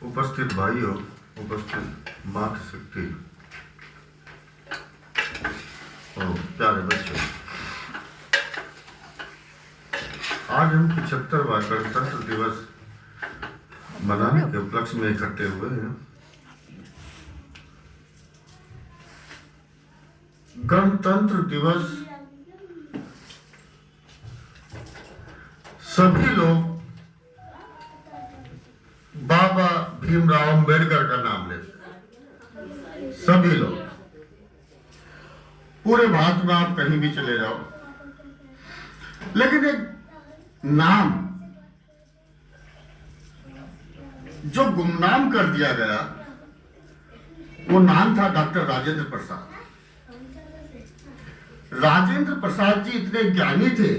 उपस्थित भाइयों, उपस्थित मातृशक्ति और प्यारे बच्चों, आज हम 75वां गणतंत्र दिवस मनाने के उपलक्ष्य में इकट्ठे हुए हैं। गणतंत्र दिवस सभी लोग बाबा भीमराव अंबेडकर का नाम लेते हैं। सभी लोग, पूरे भारत में आप कहीं भी चले जाओ, लेकिन एक नाम जो गुमनाम कर दिया गया, वो नाम था डॉक्टर राजेंद्र प्रसाद। राजेंद्र प्रसाद जी इतने ज्ञानी थे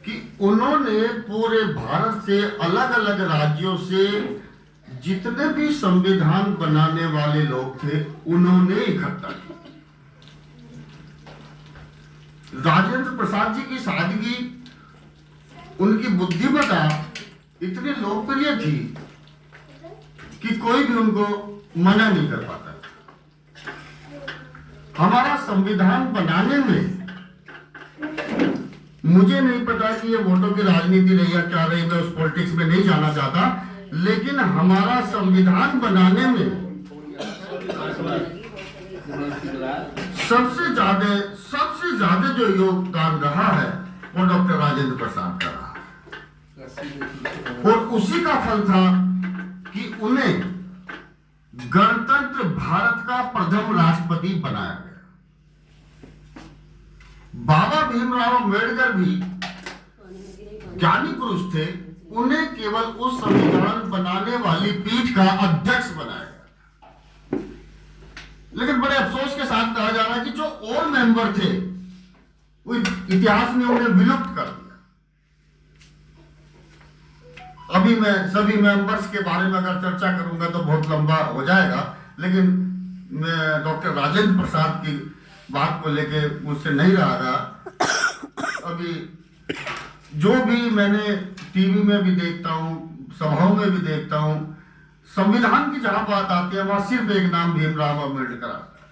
कि उन्होंने पूरे भारत से अलग अलग राज्यों से जितने भी संविधान बनाने वाले लोग थे, उन्होंने इकट्ठा किया। राजेंद्र प्रसाद जी की सादगी, उनकी बुद्धिमत्ता इतनी लोकप्रिय थी कि कोई भी उनको मना नहीं कर पाता। हमारा संविधान बनाने में, मुझे नहीं पता कि ये वोटों की राजनीति रही या क्या रही, मैं उस पॉलिटिक्स में नहीं जाना चाहता, लेकिन हमारा संविधान बनाने में सबसे ज्यादा जो योगदान रहा है वो डॉक्टर राजेंद्र प्रसाद का रहा, और उसी का फल था कि उन्हें गणतंत्र भारत का प्रथम राष्ट्रपति बनाया गया। बाबा भीमराव अंबेडकर भी ज्ञानी पुरुष थे, उन्हें केवल उस संविधान बनाने वाली पीठ का अध्यक्ष बनाया गया। लेकिन बड़े अफसोस के साथ कहा जा रहा है कि जो और मेंबर थे, वो इतिहास में उन्हें विलुप्त कर दिया। अभी मैं सभी मेंबर्स के बारे में अगर चर्चा करूंगा तो बहुत लंबा हो जाएगा, लेकिन मैं डॉक्टर राजेंद्र प्रसाद की बात को लेके मुझसे नहीं रहा। अभी जो भी मैंने टीवी में भी देखता हूँ, सभाओं में भी देखता हूँ, संविधान की जहां बात आती है वहां सिर्फ एक नाम भीमराव अंबेडकर आता है,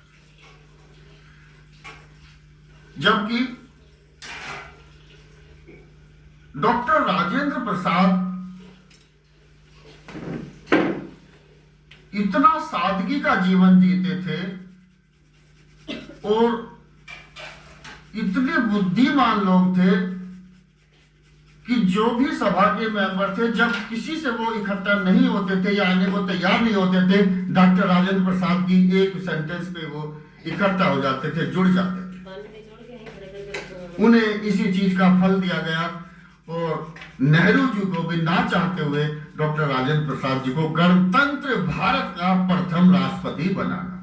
जबकि डॉक्टर राजेंद्र प्रसाद इतना सादगी का जीवन जीते थे और इतने बुद्धिमान लोग थे कि जो भी सभा के मेंबर थे, जब किसी से वो इकट्ठा नहीं होते थे या आने को तैयार नहीं होते थे, डॉक्टर राजेंद्र प्रसाद की एक सेंटेंस पे वो इकट्ठा हो जाते थे, जुड़ जाते थे। उन्हें इसी चीज का फल दिया गया और नेहरू जी को भी ना चाहते हुए डॉक्टर राजेंद्र प्रसाद जी को गणतंत्र भारत का प्रथम राष्ट्रपति बनाना।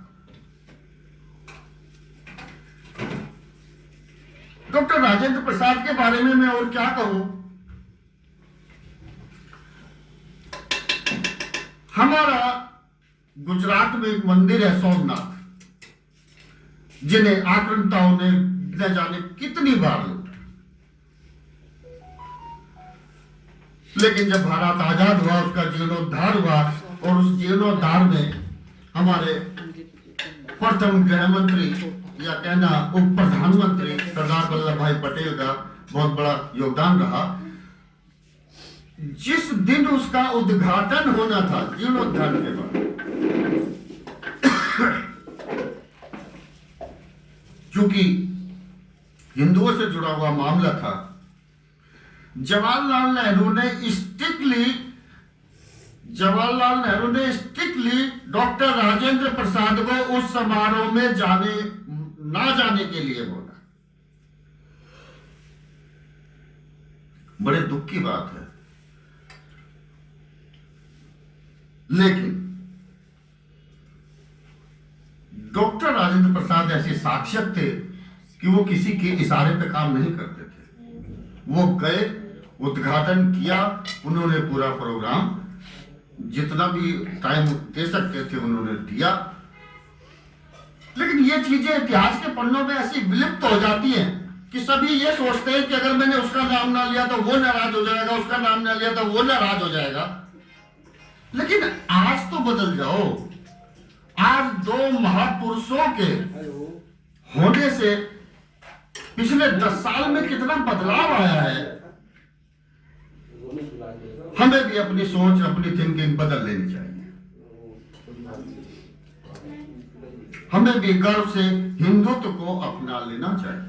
डॉक्टर राजेंद्र प्रसाद के बारे में मैं और क्या कहूं। हमारा गुजरात में एक मंदिर है सोमनाथ, जिन्हें आक्रांताओं ने न जाने कितनी बार लूटा, लेकिन जब भारत आजाद हुआ, उसका जीर्णोद्धार हुआ, और उस जीर्णोद्धार में हमारे प्रथम गृह मंत्री या कहना उप प्रधानमंत्री सरदार वल्लभ भाई पटेल का बहुत बड़ा योगदान रहा। जिस दिन उसका उद्घाटन होना था, जीर्णोद्धार के बाद, क्योंकि हिंदुओं से जुड़ा हुआ मामला था, जवाहरलाल नेहरू ने स्ट्रिक्टली डॉक्टर राजेंद्र प्रसाद को उस समारोह में ना जाने के लिए बोला। बड़े दुख की बात है, लेकिन डॉक्टर राजेंद्र प्रसाद ऐसे साक्षात थे कि वो किसी के इशारे पे काम नहीं करते थे। वो गए, उद्घाटन किया, उन्होंने पूरा प्रोग्राम जितना भी टाइम दे सकते थे उन्होंने दिया। लेकिन ये चीजें इतिहास के पन्नों में ऐसी विलुप्त हो जाती हैं कि सभी ये सोचते हैं कि अगर मैंने उसका नाम ना लिया तो वो नाराज हो जाएगा, उसका नाम ना लिया तो वो नाराज हो जाएगा। लेकिन आज तो बदल जाओ। आज दो महापुरुषों के होने से पिछले 10 साल में कितना बदलाव आया है। हमें भी अपनी सोच, अपनी थिंकिंग बदल लेनी चाहिए। हमें भी गर्व से हिंदुत्व को अपना लेना चाहिए।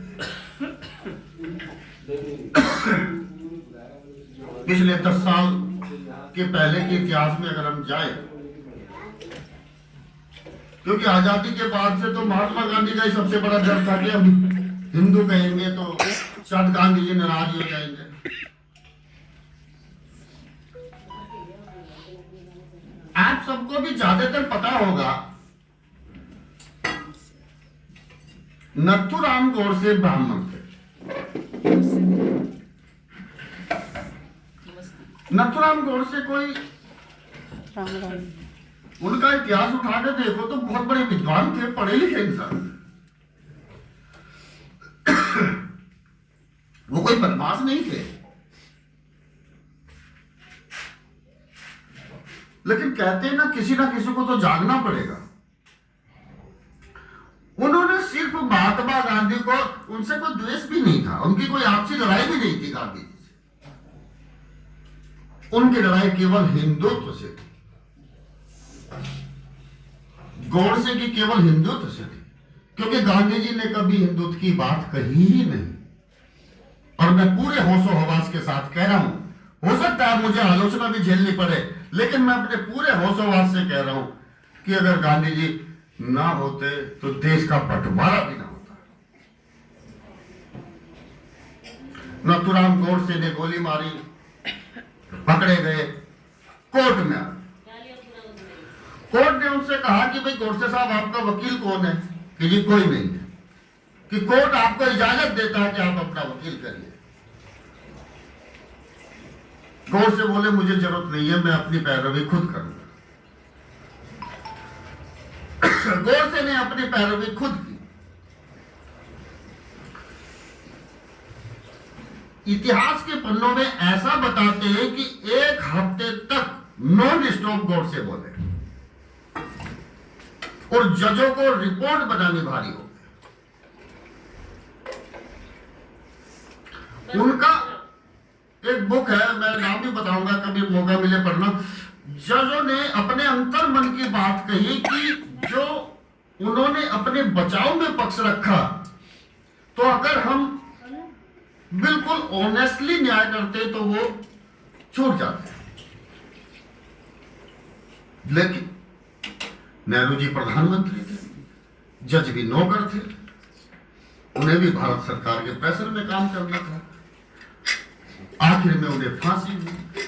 पिछले 10 साल के पहले के इतिहास में अगर हम जाए, क्योंकि आजादी के बाद से तो महात्मा गांधी का ही सबसे बड़ा डर था कि हम हिंदू कहेंगे तो शायद गांधी जी नाराज हो जाएंगे। आप सबको भी ज्यादातर पता होगा, नथुराम गोडसे ब्राह्मण थे। नथुराम गोडसे कोई, उनका इतिहास उठा के देखो तो बहुत बड़े विद्वान थे, पढ़े लिखे इंसान। वो कोई बदमाश नहीं थे, लेकिन कहते हैं ना किसी को तो जागना पड़ेगा। उन्होंने सिर्फ महात्मा गांधी को, उनसे कोई द्वेष भी नहीं था, उनकी कोई आपसी लड़ाई भी नहीं थी गांधी जी से। उनकी लड़ाई केवल हिंदुत्व से थी, गोडसे की केवल हिंदुत्व से थी, क्योंकि गांधी जी ने कभी हिंदुत्व की बात कही ही नहीं। और मैं पूरे होशो हवास के साथ कह रहा हूं, हो सकता है मुझे आलोचना भी झेलनी पड़े, लेकिन मैं अपने पूरे होशो हवास से कह रहा हूं कि अगर गांधी जी ना होते तो देश का बंटवारा भी ना होता। नथुराम गोडसे ने गोली मारी, पकड़े गए, कोर्ट में आ गए। कोर्ट ने उनसे कहा कि भाई गोडसे साहब आपका वकील कौन है? कि जी कोई नहीं है। कि कोर्ट आपको इजाजत देता है कि आप अपना वकील करिए। गोडसे बोले मुझे जरूरत नहीं है, मैं अपनी पैरवी खुद करूंगा। गोडसे ने अपनी पैरवी खुद की। इतिहास के पन्नों में ऐसा बताते हैं कि 1 हफ्ते तक नॉन स्टॉप गोडसे बोले और जजों को रिपोर्ट बनानी भारी हो गई। उनका एक बुक है, मैं नाम भी बताऊंगा, कभी मौका मिले पढ़ना। जजों ने अपने अंतर मन की बात कही कि जो उन्होंने अपने बचाव में पक्ष रखा, तो अगर हम बिल्कुल ऑनेस्टली न्याय करते तो वो छूट जाते। लेकिन नेहरू जी प्रधानमंत्री थे, जज भी नौकर थे, उन्हें भी भारत सरकार के प्रेशर में काम करना था। आखिर में उन्हें फांसी हुई।